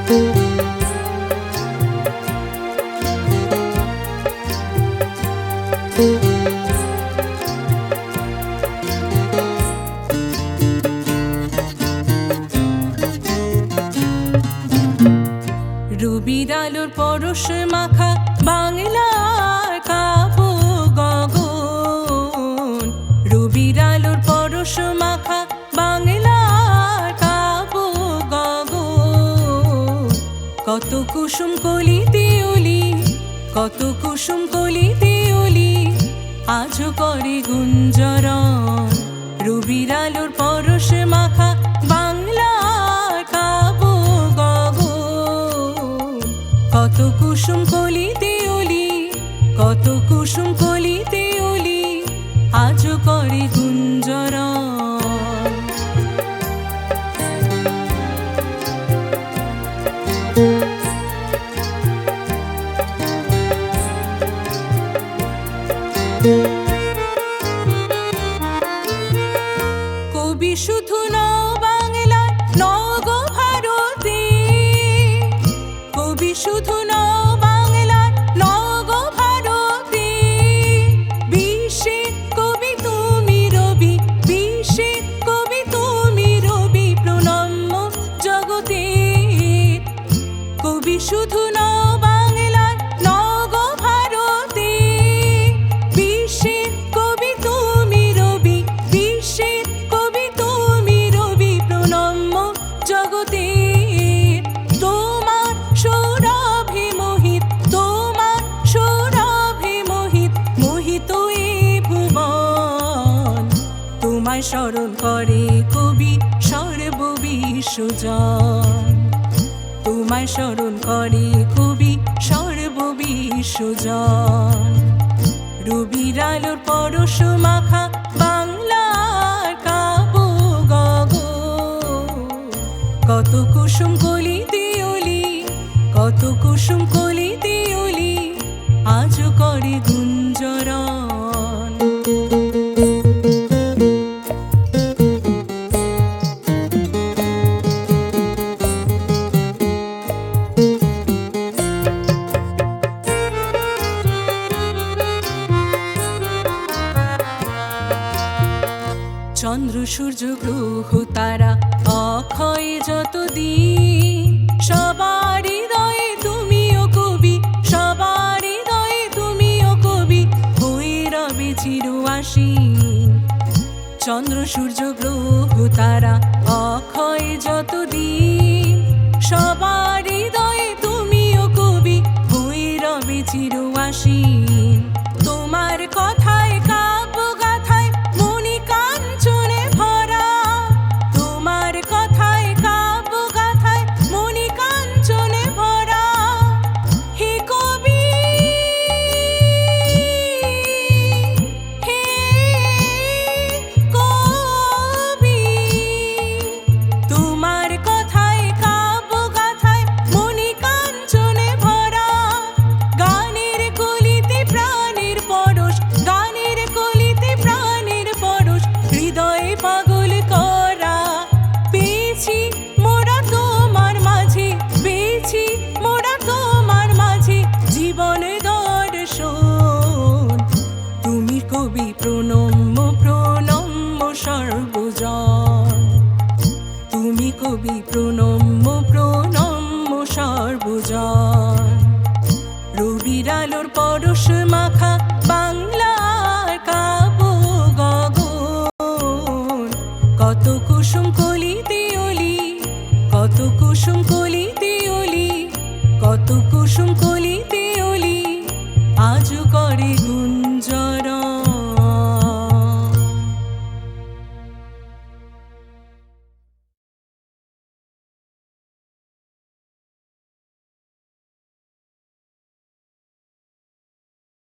রবির আলোর পরশ মাখা বাংলার কাবু গগন, রবির আলোর পরশ মাখা বাংলার কাবু গগন। কত কুসুম কলিতে ওলি, কত কুসুম কলিতে ওলি, আজও করে গুঞ্জরণ। রবির আলোর পরশ মাখা বাংলার কাবু গগন। কত কুসুম কলিতে ওলি, কত কুসুম কলিতে ওলি, আজও করে গুঞ্জরণ। কবি শুধু নও বাংলার, নও গো ভারতে, কবি শুধু নও বাংলার, নও গো ভারতে। বিশ্বে কবি তুমি রবি, বিশ্বে কবি তুমি রবি, প্রণম্য জগতে। কবি শুধু নও বাংলার, নও গো ভারতে। বিশ্বে কবি তুমি রবি, বিশ্বে কবি তুমি রবি, প্রণম্য জগতে। তোমার সৌরভে মোহিত, তোমার সৌরভে মোহিত, মোহিত এ ভুবন। তোমায় স্মরণ করে কবি সর্ববিশ্বজন, তোমায় স্মরণ করে কবি সর্ববিশ্বজন। রবির আলোর পরশ মাখা বাংলার কাবু গগন। কত কুসুম কলিতে ওলি, কত কুসুম কলিতে ওলি, আজও করে গুঞ্জরণ। চন্দ্র সূর্য গ্রহ তারা অক্ষয় যতদিন, সবার হৃদয়ে তুমিও কবি, সবার হৃদয়ে তুমিও কবি, হয়ে রবে চির আসীন। চন্দ্র সূর্য গ্রহ তারা অক্ষয় যতদিন, সবার হৃদয়ে তুমিও কবি, হয়ে রবে চির আসীন। তোমার কথায় কাব্য গাথায় মনি কাঞ্চনে ভরা, তোমার কথায় কাব্য গাথায় মনি কাঞ্চনে ভরা। হে কবি, হে কবি, তোমার কথায় কাব্য গাথায় মনি কাঞ্চনে ভরা। গানের কলিতে প্রাণের পরশ, গানের কলিতে প্রাণের পরশ, হৃদয়ে পাগল করা। পেয়েছি মোরা তোমার মাঝে, পেয়েছি মোরা তোমার মাঝে, জীবন দর্শন। তুমি কবি প্রণম্য, প্রণম্য সর্বজন। তুমি কবি প্রণম্য, প্রণম্য সর্বজন। রবির আলোর পরশ মাখা